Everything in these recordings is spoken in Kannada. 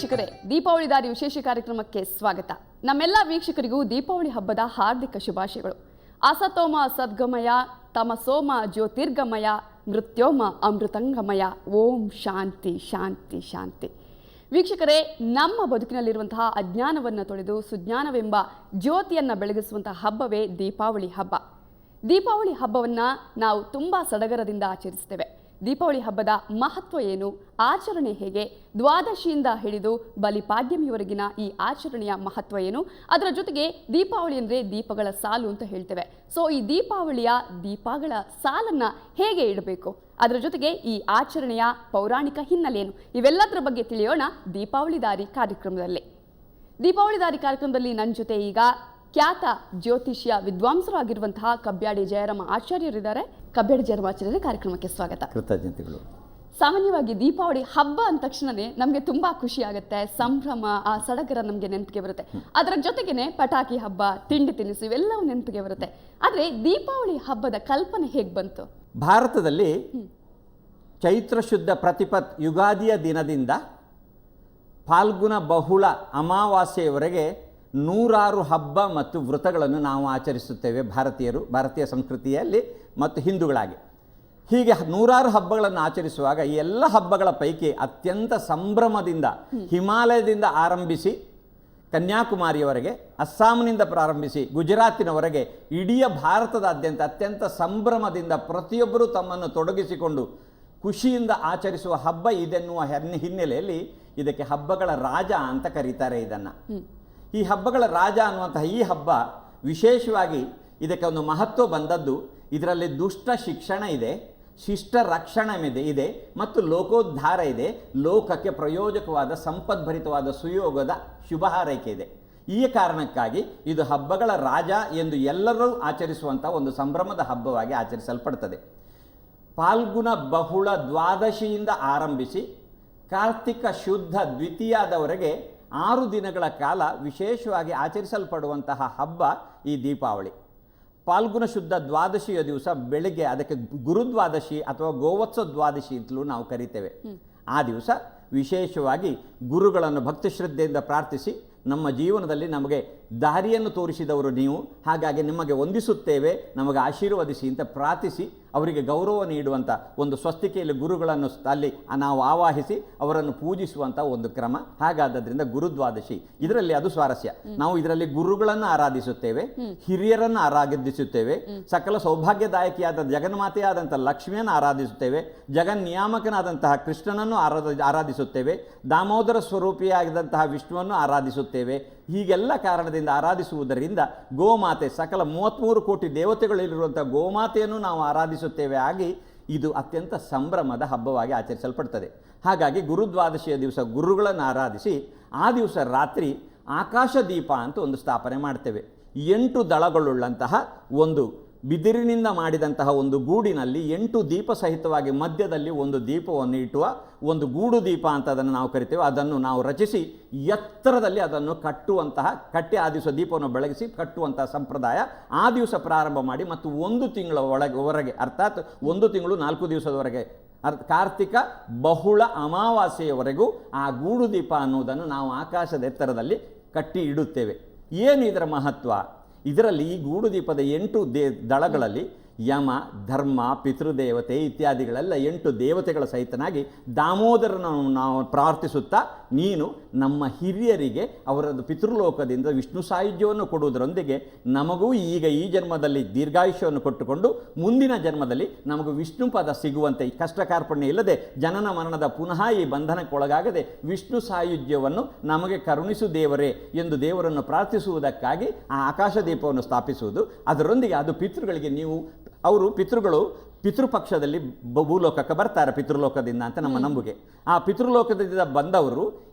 ವೀಕ್ಷಕರೇ, ದೀಪಾವಳಿ ದಾರಿ ವಿಶೇಷ ಕಾರ್ಯಕ್ರಮಕ್ಕೆ ಸ್ವಾಗತ. ನಮ್ಮೆಲ್ಲ ವೀಕ್ಷಕರಿಗೂ ದೀಪಾವಳಿ ಹಬ್ಬದ ಹಾರ್ದಿಕ ಶುಭಾಶಯಗಳು. ಅಸತೋಮ ಸದ್ಗಮಯ, ತಮಸೋಮ ಜ್ಯೋತಿರ್ಗಮಯ, ಮೃತ್ಯೋಮ ಅಮೃತಂಗಮಯ. ಓಂ ಶಾಂತಿ ಶಾಂತಿ ಶಾಂತಿ. ವೀಕ್ಷಕರೇ, ನಮ್ಮ ಬದುಕಿನಲ್ಲಿರುವಂತಹ ಅಜ್ಞಾನವನ್ನು ತೊಳೆದು ಸುಜ್ಞಾನವೆಂಬ ಜ್ಯೋತಿಯನ್ನು ಬೆಳಗಿಸುವಂತಹ ಹಬ್ಬವೇ ದೀಪಾವಳಿ ಹಬ್ಬ. ದೀಪಾವಳಿ ಹಬ್ಬವನ್ನು ನಾವು ತುಂಬ ಸಡಗರದಿಂದ ಆಚರಿಸ್ತೇವೆ. ದೀಪಾವಳಿ ಹಬ್ಬದ ಮಹತ್ವ ಏನು, ಆಚರಣೆ ಹೇಗೆ, ದ್ವಾದಶಿಯಿಂದ ಹಿಡಿದು ಬಲಿಪಾಡ್ಯಮಿಯವರೆಗಿನ ಈ ಆಚರಣೆಯ ಮಹತ್ವ ಏನು, ಅದರ ಜೊತೆಗೆ ದೀಪಾವಳಿ ಅಂದರೆ ದೀಪಗಳ ಸಾಲು ಅಂತ ಹೇಳ್ತೇವೆ. ಸೊ ಈ ದೀಪಗಳ ಸಾಲನ್ನು ಹೇಗೆ ಇಡಬೇಕು, ಅದರ ಜೊತೆಗೆ ಈ ಆಚರಣೆಯ ಪೌರಾಣಿಕ ಹಿನ್ನೆಲೆ ಏನು, ಇವೆಲ್ಲದರ ಬಗ್ಗೆ ತಿಳಿಯೋಣ ದೀಪಾವಳಿ ದಾರಿ ಕಾರ್ಯಕ್ರಮದಲ್ಲಿ. ದೀಪಾವಳಿ ದಾರಿ ಕಾರ್ಯಕ್ರಮದಲ್ಲಿ ನನ್ನ ಜೊತೆ ಈಗ ಖ್ಯಾತ ಜ್ಯೋತಿಷ್ಯ ವಿದ್ವಾಂಸರು ಆಗಿರುವಂತಹ ಕಬ್ಯಾಡಿ ಜಯರಾಮ ಆಚಾರ್ಯರಿದ್ದಾರೆ. ಕಬ್ಯಾಡಿ ಜಯರಾಮ ಆಚಾರ್ಯರ ಕಾರ್ಯಕ್ರಮಕ್ಕೆ ಸ್ವಾಗತ. ಕೃತಜ್ಞತೆಗಳು. ಸಾಮಾನ್ಯವಾಗಿ ದೀಪಾವಳಿ ಹಬ್ಬ ಅಂದ ತಕ್ಷಣನೇ ನಮಗೆ ತುಂಬಾ ಖುಷಿ ಆಗುತ್ತೆ, ಸಂಭ್ರಮ, ಆ ಸಡಗರ ನಮಗೆ ನೆನಪಿಗೆ ಬರುತ್ತೆ. ಅದರ ಜೊತೆಗೇನೆ ಪಟಾಕಿ ಹಬ್ಬ, ತಿಂಡಿ ತಿನಿಸು ಇವೆಲ್ಲವೂ ನೆನಪಿಗೆ ಬರುತ್ತೆ. ಆದರೆ ದೀಪಾವಳಿ ಹಬ್ಬದ ಕಲ್ಪನೆ ಹೇಗೆ ಬಂತು? ಭಾರತದಲ್ಲಿ ಚೈತ್ರ ಶುದ್ಧ ಪ್ರತಿಪತ್ ಯುಗಾದಿಯ ದಿನದಿಂದ ಫಾಲ್ಗುಣ ಬಹುಳ ಅಮಾವಾಸ್ಯೆಯವರೆಗೆ 100 ಹಬ್ಬ ಮತ್ತು ವ್ರತಗಳನ್ನು ನಾವು ಆಚರಿಸುತ್ತೇವೆ ಭಾರತೀಯರು, ಭಾರತೀಯ ಸಂಸ್ಕೃತಿಯಲ್ಲಿ ಮತ್ತು ಹಿಂದೂಗಳಾಗಿ. ಹೀಗೆ 100 ಹಬ್ಬಗಳನ್ನು ಆಚರಿಸುವಾಗ ಈ ಎಲ್ಲ ಹಬ್ಬಗಳ ಪೈಕಿ ಅತ್ಯಂತ ಸಂಭ್ರಮದಿಂದ ಹಿಮಾಲಯದಿಂದ ಆರಂಭಿಸಿ ಕನ್ಯಾಕುಮಾರಿಯವರೆಗೆ, ಅಸ್ಸಾಂನಿಂದ ಪ್ರಾರಂಭಿಸಿ ಗುಜರಾತಿನವರೆಗೆ ಇಡೀ ಭಾರತದಾದ್ಯಂತ ಅತ್ಯಂತ ಸಂಭ್ರಮದಿಂದ ಪ್ರತಿಯೊಬ್ಬರೂ ತಮ್ಮನ್ನು ತೊಡಗಿಸಿಕೊಂಡು ಖುಷಿಯಿಂದ ಆಚರಿಸುವ ಹಬ್ಬ ಇದೆನ್ನುವ ಹಿನ್ನೆಲೆಯಲ್ಲಿ ಇದಕ್ಕೆ ಹಬ್ಬಗಳ ರಾಜ ಅಂತ ಕರೀತಾರೆ ಇದನ್ನು. ಈ ಹಬ್ಬಗಳ ರಾಜ ಅನ್ನುವಂತಹ ಈ ಹಬ್ಬ ವಿಶೇಷವಾಗಿ ಇದಕ್ಕೆ ಒಂದು ಮಹತ್ವ ಬಂದದ್ದು, ಇದರಲ್ಲಿ ದುಷ್ಟ ಶಿಕ್ಷಣ ಇದೆ, ಶಿಷ್ಟ ರಕ್ಷಣೆ ಇದೆ ಮತ್ತು ಲೋಕೋದ್ಧಾರ ಇದೆ, ಲೋಕಕ್ಕೆ ಪ್ರಯೋಜಕವಾದ ಸಂಪದ್ಭರಿತವಾದ ಸುಯೋಗದ ಶುಭ ಹಾರೈಕೆ ಇದೆ. ಈ ಕಾರಣಕ್ಕಾಗಿ ಇದು ಹಬ್ಬಗಳ ರಾಜ ಎಂದು ಎಲ್ಲರೂ ಆಚರಿಸುವಂಥ ಒಂದು ಸಂಭ್ರಮದ ಹಬ್ಬವಾಗಿ ಆಚರಿಸಲ್ಪಡ್ತದೆ. ಫಾಲ್ಗುಣ ಬಹುಳ ದ್ವಾದಶಿಯಿಂದ ಆರಂಭಿಸಿ ಕಾರ್ತಿಕ ಶುದ್ಧ ದ್ವಿತೀಯದವರೆಗೆ 6 ದಿನಗಳ ಕಾಲ ವಿಶೇಷವಾಗಿ ಆಚರಿಸಲ್ಪಡುವಂತಹ ಹಬ್ಬ ಈ ದೀಪಾವಳಿ. ಫಾಲ್ಗುಣ ಶುದ್ಧ ದ್ವಾದಶಿಯ ದಿವಸ ಬೆಳಗ್ಗೆ, ಅದಕ್ಕೆ ಗುರುದ್ವಾದಶಿ ಅಥವಾ ಗೋವತ್ಸ ದ್ವಾದಶಿ ಅಂತಲೂ ನಾವು ಕರಿತೇವೆ. ಆ ದಿವಸ ವಿಶೇಷವಾಗಿ ಗುರುಗಳನ್ನು ಭಕ್ತಿ ಶ್ರದ್ಧೆಯಿಂದ ಪ್ರಾರ್ಥಿಸಿ, ನಮ್ಮ ಜೀವನದಲ್ಲಿ ನಮಗೆ ದಾರಿಯನ್ನು ತೋರಿಸಿದವರು ನೀವು, ಹಾಗಾಗಿ ನಿಮಗೆ ವಂದಿಸುತ್ತೇವೆ, ನಮಗೆ ಆಶೀರ್ವದಿಸಿ ಅಂತ ಪ್ರಾರ್ಥಿಸಿ ಅವರಿಗೆ ಗೌರವ ನೀಡುವಂಥ ಒಂದು ಸ್ವಸ್ತಿಕೆಯಲ್ಲಿ ಗುರುಗಳನ್ನು ಅಲ್ಲಿ ನಾವು ಆವಾಹಿಸಿ ಅವರನ್ನು ಪೂಜಿಸುವಂಥ ಒಂದು ಕ್ರಮ. ಹಾಗಾದ್ದರಿಂದ ಗುರುದ್ವಾದಶಿ ಇದರಲ್ಲಿ ಅದು ಸ್ವಾರಸ್ಯ. ನಾವು ಇದರಲ್ಲಿ ಗುರುಗಳನ್ನು ಆರಾಧಿಸುತ್ತೇವೆ, ಹಿರಿಯರನ್ನು ಆರಾಧಿಸುತ್ತೇವೆ, ಸಕಲ ಸೌಭಾಗ್ಯದಾಯಕಿಯಾದ ಜಗನ್ಮಾತೆಯಾದಂಥ ಲಕ್ಷ್ಮಿಯನ್ನು ಆರಾಧಿಸುತ್ತೇವೆ, ಜಗನ್ನಿಯಾಮಕನಾದಂತಹ ಕೃಷ್ಣನನ್ನು ಆರಾಧಿಸುತ್ತೇವೆ, ದಾಮೋದರ ಸ್ವರೂಪಿಯಾದಂತಹ ವಿಷ್ಣುವನ್ನು ಆರಾಧಿಸುತ್ತೇವೆ. ಹೀಗೆಲ್ಲ ಕಾರಣದಿಂದ ಆರಾಧಿಸುವುದರಿಂದ ಗೋಮಾತೆ, ಸಕಲ 33 ಕೋಟಿ ದೇವತೆಗಳಿರುವಂಥ ಗೋಮಾತೆಯನ್ನು ನಾವು ಆರಾಧಿಸುತ್ತೇವೆ. ಆಗಿ ಇದು ಅತ್ಯಂತ ಸಂಭ್ರಮದ ಹಬ್ಬವಾಗಿ ಆಚರಿಸಲ್ಪಡ್ತದೆ. ಹಾಗಾಗಿ ಗುರುದ್ವಾದಶಿಯ ದಿವಸ ಗುರುಗಳನ್ನು ಆರಾಧಿಸಿ ಆ ದಿವಸ ರಾತ್ರಿ ಆಕಾಶ ದೀಪ ಅಂತ ಒಂದು ಸ್ಥಾಪನೆ ಮಾಡ್ತೇವೆ. 8 ದಳಗಳುಳ್ಳಂತಹ ಒಂದು ಬಿದಿರಿನಿಂದ ಮಾಡಿದಂತಹ ಒಂದು ಗೂಡಿನಲ್ಲಿ 8 ದೀಪ ಸಹಿತವಾಗಿ ಮಧ್ಯದಲ್ಲಿ ಒಂದು ದೀಪವನ್ನು ಇಟ್ಟುವ ಒಂದು ಗೂಡು ದೀಪ ಅಂತ ಅದನ್ನು ನಾವು ಕರಿತೇವೆ. ಅದನ್ನು ನಾವು ರಚಿಸಿ ಎತ್ತರದಲ್ಲಿ ಅದನ್ನು ಕಟ್ಟಿ ಆ ದಿವಸ ದೀಪವನ್ನು ಬೆಳಗಿಸಿ ಕಟ್ಟುವಂತಹ ಸಂಪ್ರದಾಯ ಆ ದಿವಸ ಪ್ರಾರಂಭ ಮಾಡಿ ಮತ್ತು 1 ತಿಂಗಳ ಹೊರಗೆ, ಅರ್ಥಾತ್ 1 ತಿಂಗಳು 4 ದಿವಸದವರೆಗೆ, ಕಾರ್ತಿಕ ಬಹುಳ ಅಮಾವಾಸ್ಯೆಯವರೆಗೂ ಆ ಗೂಡು ದೀಪ ಅನ್ನುವುದನ್ನು ನಾವು ಆಕಾಶದ ಎತ್ತರದಲ್ಲಿ ಕಟ್ಟಿ ಇಡುತ್ತೇವೆ. ಏನು ಇದರ ಮಹತ್ವ? ಇದರಲ್ಲಿ ಈ ಗೂಡು ದೀಪದ 8 ದಳಗಳಲ್ಲಿ ಯಮ, ಧರ್ಮ, ಪಿತೃದೇವತೆ ಇತ್ಯಾದಿಗಳೆಲ್ಲ 8 ದೇವತೆಗಳ ಸಹಿತನಾಗಿ ದಾಮೋದರನನ್ನು ನಾವು ಪ್ರಾರ್ಥಿಸುತ್ತಾ, ನೀನು ನಮ್ಮ ಹಿರಿಯರಿಗೆ ಅವರದ್ದು ಪಿತೃಲೋಕದಿಂದ ವಿಷ್ಣು ಸಾಯುಜ್ಯವನ್ನು ಕೊಡುವುದರೊಂದಿಗೆ ನಮಗೂ ಈಗ ಈ ಜನ್ಮದಲ್ಲಿ ದೀರ್ಘಾಯುಷ್ಯವನ್ನು ಕೊಟ್ಟುಕೊಂಡು ಮುಂದಿನ ಜನ್ಮದಲ್ಲಿ ನಮಗೂ ವಿಷ್ಣು ಪದ ಸಿಗುವಂತೆ, ಕಷ್ಟ ಕಾರ್ಪಣ್ಯ ಇಲ್ಲದೆ ಜನನ ಮರಣದ ಪುನಃ ಈ ಬಂಧನಕ್ಕೊಳಗಾಗದೆ ವಿಷ್ಣು ಸಾಯುಜ್ಯವನ್ನು ನಮಗೆ ಕರುಣಿಸು ದೇವರೇ ಎಂದು ದೇವರನ್ನು ಪ್ರಾರ್ಥಿಸುವುದಕ್ಕಾಗಿ ಆ ಆಕಾಶ ದೀಪವನ್ನು ಸ್ಥಾಪಿಸುವುದು. ಅದರೊಂದಿಗೆ ಅದು ಪಿತೃಗಳಿಗೆ, ಅವರು ಪಿತೃಗಳು ಪಿತೃಪಕ್ಷದಲ್ಲಿ ಭೂಲೋಕಕ್ಕೆ ಬರ್ತಾರೆ ಪಿತೃಲೋಕದಿಂದ ಅಂತ ನಮ್ಮ ನಂಬಿಕೆ. ಆ ಪಿತೃಲೋಕದಿಂದ ಬಂದವರು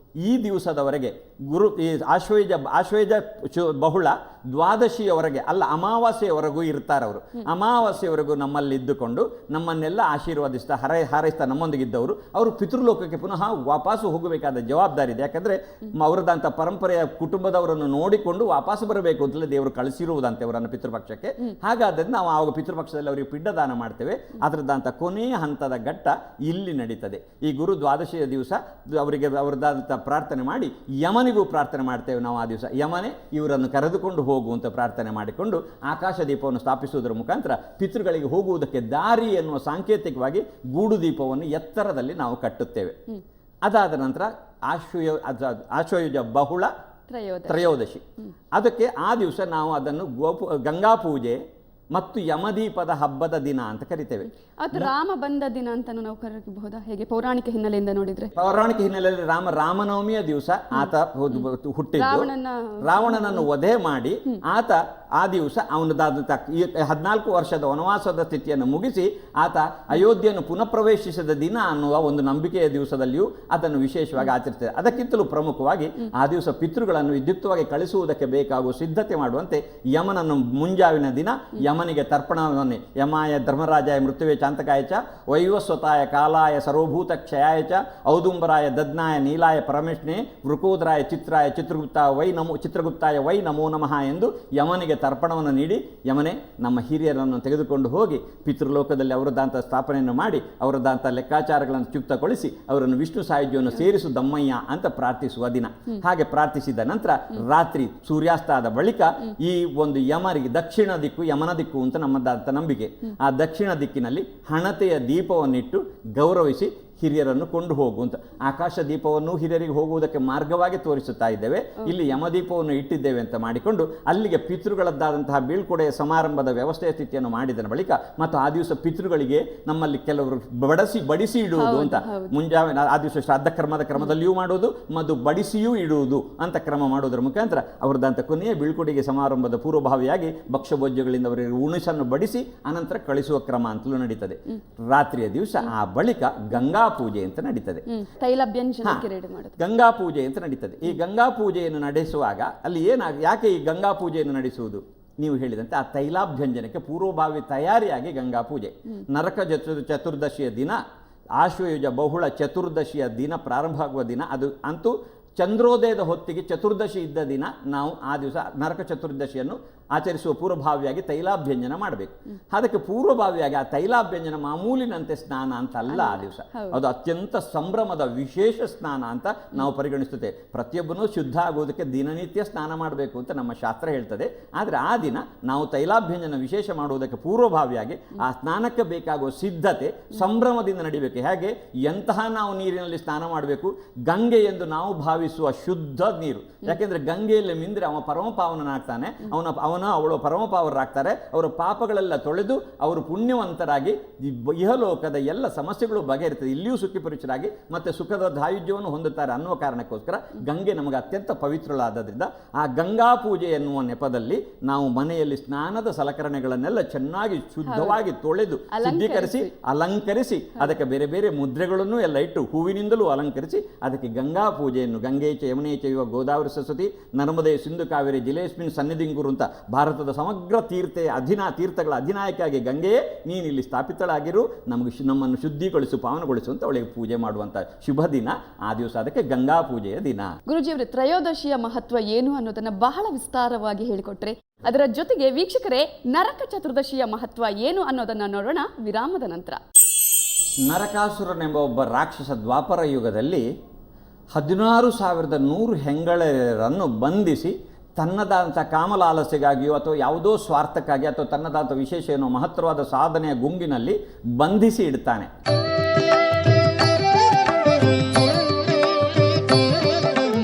ಈ ದಿವಸದವರೆಗೆ ಈ ಆಶ್ವಯುಜ ಬಹುಳ ದ್ವಾದಶಿಯವರೆಗೆ ಅಲ್ಲ, ಅಮಾವಾಸ್ಯೆಯವರೆಗೂ ಇರ್ತಾರೆ ಅವರು. ಅಮಾವಾಸ್ಯೆಯವರೆಗೂ ನಮ್ಮಲ್ಲಿ ಇದ್ದುಕೊಂಡು ನಮ್ಮನ್ನೆಲ್ಲ ಆಶೀರ್ವದಿಸ್ತಾ ಹಾರೈಸ್ತಾ ನಮ್ಮೊಂದಿಗಿದ್ದವರು ಅವರು ಪಿತೃಲೋಕಕ್ಕೆ ಪುನಃ ವಾಪಸ್ಸು ಹೋಗಬೇಕಾದ ಜವಾಬ್ದಾರಿ ಇದೆ. ಯಾಕಂದರೆ ಅವರದಂಥ ಪರಂಪರೆಯ ಕುಟುಂಬದವರನ್ನು ನೋಡಿಕೊಂಡು ವಾಪಸ್ ಬರಬೇಕು ಅಂತಲೇ ದೇವರು ಕಳಿಸಿರುವುದಂತೆ ಅವರನ್ನು ಪಿತೃಪಕ್ಷಕ್ಕೆ. ಹಾಗಾದ್ರೆ ನಾವು ಆವಾಗ ಪಿತೃಪಕ್ಷದಲ್ಲಿ ಅವರಿಗೆ ಪಿಂಡದಾನ ಮಾಡ್ತೇವೆ. ಅದರದಂಥ ಕೊನೆಯ ಹಂತದ ಘಟ್ಟ ಇಲ್ಲಿ ನಡೀತದೆ. ಈ ಗುರು ದ್ವಾದಶಿಯ ದಿವಸ ಅವರಿಗೆ ಅವರದಂಥ ಪ್ರಾರ್ಥನೆ ಮಾಡಿ ಯಮನಿಗೂ ಪ್ರಾರ್ಥನೆ ಮಾಡ್ತೇವೆ ನಾವು. ಆ ದಿವಸ ಯಮನೆ ಇವರನ್ನು ಕರೆದುಕೊಂಡು ಹೋಗುವಂತ ಪ್ರಾರ್ಥನೆ ಮಾಡಿಕೊಂಡು ಆಕಾಶ ದೀಪವನ್ನು ಸ್ಥಾಪಿಸುವುದರ ಮುಖಾಂತರ ಪಿತೃಗಳಿಗೆ ಹೋಗುವುದಕ್ಕೆ ದಾರಿ ಎನ್ನುವ ಸಾಂಕೇತಿಕವಾಗಿ ಗೂಡು ದೀಪವನ್ನು ಎತ್ತರದಲ್ಲಿ ನಾವು ಕಟ್ಟುತ್ತೇವೆ. ಅದಾದ ನಂತರ ಆಶ್ವಯುಜ ಬಹುಳ ತ್ರಯೋದಶಿ, ಅದಕ್ಕೆ ಆ ದಿವಸ ನಾವು ಅದನ್ನು ಗಂಗಾ ಪೂಜೆ ಮತ್ತು ಯಮದೀಪದ ಹಬ್ಬದ ದಿನ ಅಂತ ಕರಿತೇವೆ. ಅದು ರಾಮ ಬಂದ ದಿನ ಅಂತ ನಾವು ಕರೀಬಹುದಾ? ಹೇಗೆ ಪೌರಾಣಿಕ ಹಿನ್ನೆಲೆಯಿಂದ ನೋಡಿದ್ರೆ? ಪೌರಾಣಿಕ ಹಿನ್ನೆಲೆಯಲ್ಲಿ ರಾಮನವಮಿಯ ದಿವಸ ಆತ ಹುಟ್ಟಿದ್ದು, ರಾವಣನನ್ನು ವಧೆ ಮಾಡಿ ಆತ ಆ ದಿವಸ ಅವನದಾದಂಥ 14 ವರ್ಷದ ವನವಾಸದ ಸ್ಥಿತಿಯನ್ನು ಮುಗಿಸಿ ಆತ ಅಯೋಧ್ಯೆಯನ್ನು ಪುನಃ ಪ್ರವೇಶಿಸಿದ ದಿನ ಅನ್ನುವ ಒಂದು ನಂಬಿಕೆಯ ದಿವಸದಲ್ಲಿಯೂ ಅದನ್ನು ವಿಶೇಷವಾಗಿ ಆಚರಿಸ್ತೇವೆ. ಅದಕ್ಕಿಂತಲೂ ಪ್ರಮುಖವಾಗಿ ಆ ದಿವಸ ಪಿತೃಗಳನ್ನು ವಿದ್ಯುಕ್ತವಾಗಿ ಕಳಿಸುವುದಕ್ಕೆ ಬೇಕಾಗುವ ಸಿದ್ಧತೆ ಮಾಡುವಂತೆ ಯಮನನ್ನು ಮುಂಜಾವಿನ ದಿನ ಯಮನಿಗೆ ತರ್ಪಣವನ್ನೇ ಯಮಾಯ ಧರ್ಮರಾಜಾಯ ಮೃತ್ಯುವೇ ಚಾಂತಕಾಯ ಚ ವೈವಸ್ವತಾಯ ಕಾಲಾಯ ಸರ್ವಭೂತ ಕ್ಷಯಾಯ ಚ ಔದುಂಬರಾಯ ದದ್ನಾಯ ನೀಲಾಯ ಪರಮೇಶ್ನೇ ವೃಕೋದರಾಯ ಚಿತ್ರಾಯ ಚಿತ್ರಗುಪ್ತಾಯ ವೈ ನಮೋ ನಮಃ ಎಂದು ಯಮನಿಗೆ ತರ್ಪಣವನ್ನು ನೀಡಿ, ಯಮನೆ ನಮ್ಮ ಹಿರಿಯರನ್ನು ತೆಗೆದುಕೊಂಡು ಹೋಗಿ ಪಿತೃಲೋಕದಲ್ಲಿ ಅವರದಂಥ ಸ್ಥಾಪನೆಯನ್ನು ಮಾಡಿ ಅವರದಂಥ ಲೆಕ್ಕಾಚಾರಗಳನ್ನು ಚುಕ್ತಗೊಳಿಸಿ ಅವರನ್ನು ವಿಷ್ಣು ಸಾಯುಜ್ಯವನ್ನು ಸೇರಿಸು ದಮ್ಮಯ್ಯ ಅಂತ ಪ್ರಾರ್ಥಿಸುವ ದಿನ. ಹಾಗೆ ಪ್ರಾರ್ಥಿಸಿದ ನಂತರ ರಾತ್ರಿ ಸೂರ್ಯಾಸ್ತಾದ ಬಳಿಕ ಈ ಒಂದು ಯಮರಿಗೆ ದಕ್ಷಿಣ ದಿಕ್ಕು ಯಮನ ದಿಕ್ಕು ಅಂತ ನಮ್ಮದಂಥ ನಂಬಿಕೆ. ಆ ದಕ್ಷಿಣ ದಿಕ್ಕಿನಲ್ಲಿ ಹಣತೆಯ ದೀಪವನ್ನಿಟ್ಟು ಗೌರವಿಸಿ ಹಿರಿಯರನ್ನು ಕೊಂಡು ಹೋಗುವಂತ ಆಕಾಶ ದೀಪವನ್ನು ಹಿರಿಯರಿಗೆ ಹೋಗುವುದಕ್ಕೆ ಮಾರ್ಗವಾಗಿ ತೋರಿಸುತ್ತಾ ಇದ್ದೇವೆ. ಇಲ್ಲಿ ಯಮದೀಪವನ್ನು ಇಟ್ಟಿದ್ದೇವೆ ಅಂತ ಮಾಡಿಕೊಂಡು ಅಲ್ಲಿಗೆ ಪಿತೃಗಳದ್ದಾದಂತಹ ಬೀಳ್ಕೊಡೆಯ ಸಮಾರಂಭದ ವ್ಯವಸ್ಥೆಯ ಸ್ಥಿತಿಯನ್ನು ಮಾಡಿದ ಬಳಿಕ ಮತ್ತು ಆ ದಿವಸ ಪಿತೃಗಳಿಗೆ ನಮ್ಮಲ್ಲಿ ಕೆಲವರು ಬಡಿಸಿ ಇಡುವುದು ಅಂತ ಮುಂಜಾನೆ ಆ ದಿವಸ ಶ್ರಾದ್ದ ಕ್ರಮದಲ್ಲಿಯೂ ಮಾಡುವುದು ಮತ್ತು ಬಡಿಸಿಯೂ ಇಡುವುದು ಅಂತ ಕ್ರಮ ಮಾಡುವುದರ ಮುಖಾಂತರ ಅವರದಂಥ ಕೊನೆಯ ಬೀಳ್ಕೊಡೆಗೆ ಸಮಾರಂಭದ ಪೂರ್ವಭಾವಿಯಾಗಿ ಭಕ್ಷ್ಯಭೋಜ್ಯಗಳಿಂದ ಅವರಿಗೆ ಉಣಿಸನ್ನು ಬಡಿಸಿ ಅನಂತರ ಕಳಿಸುವ ಕ್ರಮ ಅಂತಲೂ ನಡೀತದೆ. ರಾತ್ರಿಯ ದಿವಸ ಆ ಬಳಿಕ ಗಂಗಾ ಪೂಜೆ ಅಂತ ನಡೀತದೆ. ಗಂಗಾ ಪೂಜೆ ಅಂತ ನಡೀತದೆ. ಈ ಗಂಗಾ ಪೂಜೆಯನ್ನು ನಡೆಸುವಾಗ ಅಲ್ಲಿ ಯಾಕೆ ಈ ಗಂಗಾ ಪೂಜೆಯನ್ನು ನಡೆಸುವುದು? ನೀವು ಹೇಳಿದಂತೆ ಆ ತೈಲಾಭ್ಯಂಜನಕ್ಕೆ ಪೂರ್ವಭಾವಿ ತಯಾರಿಯಾಗಿ ಗಂಗಾ ಪೂಜೆ. ನರಕ ಚತುರ್ದಶಿಯ ದಿನ, ಆಶ್ವಯುಜ ಬಹುಳ ಚತುರ್ದಶಿಯ ದಿನ ಪ್ರಾರಂಭ ಆಗುವ ದಿನ ಅದು. ಅಂತೂ ಚಂದ್ರೋದಯದ ಹೊತ್ತಿಗೆ ಚತುರ್ದಶಿ ಇದ್ದ ದಿನ ನಾವು ಆ ದಿವಸ ನರಕ ಚತುರ್ದಶಿಯನ್ನು ಆಚರಿಸುವ ಪೂರ್ವಭಾವಿಯಾಗಿ ತೈಲಾಭ್ಯಂಜನ ಮಾಡಬೇಕು. ಅದಕ್ಕೆ ಪೂರ್ವಭಾವಿಯಾಗಿ ಆ ತೈಲಾಭ್ಯಂಜನ ಮಾಮೂಲಿನಂತೆ ಸ್ನಾನ ಅಂತ ಅಲ್ಲ. ಆ ದಿವಸ ಅದು ಅತ್ಯಂತ ಸಂಭ್ರಮದ ವಿಶೇಷ ಸ್ನಾನ ಅಂತ ನಾವು ಪರಿಗಣಿಸುತ್ತೇವೆ. ಪ್ರತಿಯೊಬ್ಬನೂ ಶುದ್ಧ ಆಗುವುದಕ್ಕೆ ದಿನನಿತ್ಯ ಸ್ನಾನ ಮಾಡಬೇಕು ಅಂತ ನಮ್ಮ ಶಾಸ್ತ್ರ ಹೇಳ್ತದೆ. ಆದರೆ ಆ ದಿನ ನಾವು ತೈಲಾಭ್ಯಂಜನ ವಿಶೇಷ ಮಾಡುವುದಕ್ಕೆ ಪೂರ್ವಭಾವಿಯಾಗಿ ಆ ಸ್ನಾನಕ್ಕೆ ಬೇಕಾಗುವ ಸಿದ್ಧತೆ ಸಂಭ್ರಮದಿಂದ ನಡಿಬೇಕು. ಹೇಗೆ ಎಂತಹ ನಾವು ನೀರಿನಲ್ಲಿ ಸ್ನಾನ ಮಾಡಬೇಕು? ಗಂಗೆ ಎಂದು ನಾವು ಭಾವಿಸುವ ಶುದ್ಧ ನೀರು. ಯಾಕೆಂದ್ರೆ ಗಂಗೆಯಲ್ಲಿ ಮಿಂದ್ರೆ ಅವ ಪರಮಪಾವನನಾಗ್ತಾನೆ, ಅವಳು ಪರಮಪಾವನರಾಗ್ತಾರೆ. ಅವರ ಪಾಪಗಳೆಲ್ಲ ತೊಳೆದು ಅವರು ಪುಣ್ಯವಂತರಾಗಿ ಇಹಲೋಕದ ಎಲ್ಲ ಸಮಸ್ಯೆಗಳು ಬಗೆಹರಿತದೆ, ಇಲ್ಲಿಯೂ ಸುಖಿಪುರುಷರಾಗಿ ಮತ್ತೆ ಸುಖದ ಸಾಯುಜ್ಯವನ್ನು ಹೊಂದುತ್ತಾರೆ ಅನ್ನುವ ಕಾರಣಕ್ಕೋಸ್ಕರ ಗಂಗೆ ನಮಗೆ ಅತ್ಯಂತ ಪವಿತ್ರಳಾದ್ದರಿಂದ ಆ ಗಂಗಾ ಪೂಜೆ ಎನ್ನುವ ನೆಪದಲ್ಲಿ ನಾವು ಮನೆಯಲ್ಲಿ ಸ್ನಾನದ ಸಲಕರಣೆಗಳನ್ನೆಲ್ಲ ಚೆನ್ನಾಗಿ ಶುದ್ಧವಾಗಿ ತೊಳೆದು ಶುದ್ಧೀಕರಿಸಿ ಅಲಂಕರಿಸಿ ಅದಕ್ಕೆ ಬೇರೆ ಬೇರೆ ಮುದ್ರೆಗಳನ್ನು ಎಲ್ಲ ಇಟ್ಟು ಹೂವಿನಿಂದಲೂ ಅಲಂಕರಿಸಿ ಅದಕ್ಕೆ ಗಂಗಾ ಪೂಜೆಯನ್ನು ಗಂಗೆ ಚ ಯಮುನೆ ಚ ಇವ ಗೋದಾವರಿ ಸರಸ್ವತಿ ನರ್ಮದೆ ಸಿಂಧು ಕಾವೇರಿ ಜಿಲೇಸ್ಮಿನ್ ಸನ್ನಿಧಿಂಗುರು ಅಂತ ಭಾರತದ ಸಮಗ್ರ ತೀರ್ಥಗಳ ಅಧಿನಾಯಕಿಯಾಗಿ ಗಂಗೆಯೇ ನೀನಿಲ್ಲಿ ಸ್ಥಾಪಿತಳಾಗಿರು, ನಮ್ಮನ್ನು ಶುದ್ಧೀಗೊಳಿಸು ಪಾವನಗೊಳಿಸು ಅಂತ ಅವಳಿಗೆ ಪೂಜೆ ಮಾಡುವಂಥ ಶುಭ ದಿನ ಆ ದಿವಸ. ಅದಕ್ಕೆ ಗಂಗಾ ಪೂಜೆಯ ದಿನ. ಗುರುಜಿಯವರೇ, ತ್ರಯೋದಶಿಯ ಮಹತ್ವ ಏನು ಅನ್ನೋದನ್ನ ಬಹಳ ವಿಸ್ತಾರವಾಗಿ ಹೇಳಿಕೊಟ್ರೆ. ಅದರ ಜೊತೆಗೆ ವೀಕ್ಷಕರೇ, ನರಕ ಚತುರ್ದಶಿಯ ಮಹತ್ವ ಏನು ಅನ್ನೋದನ್ನ ನೋಡೋಣ ವಿರಾಮದ ನಂತರ. ನರಕಾಸುರನೆಂಬ ಒಬ್ಬ ರಾಕ್ಷಸ ದ್ವಾಪರ ಯುಗದಲ್ಲಿ 16,100 ಹೆಂಗಳೆಯರನ್ನು ಬಂಧಿಸಿ ತನ್ನದಾದಂಥ ಕಾಮಲಾಲಸೆಗಾಗಿಯೋ ಅಥವಾ ಯಾವುದೋ ಸ್ವಾರ್ಥಕ್ಕಾಗಿ ಅಥವಾ ತನ್ನದಾದಂಥ ವಿಶೇಷ ಏನೋ ಮಹತ್ತರವಾದ ಸಾಧನೆಯ ಗುಂಗಿನಲ್ಲಿ ಬಂಧಿಸಿ ಇಡ್ತಾನೆ.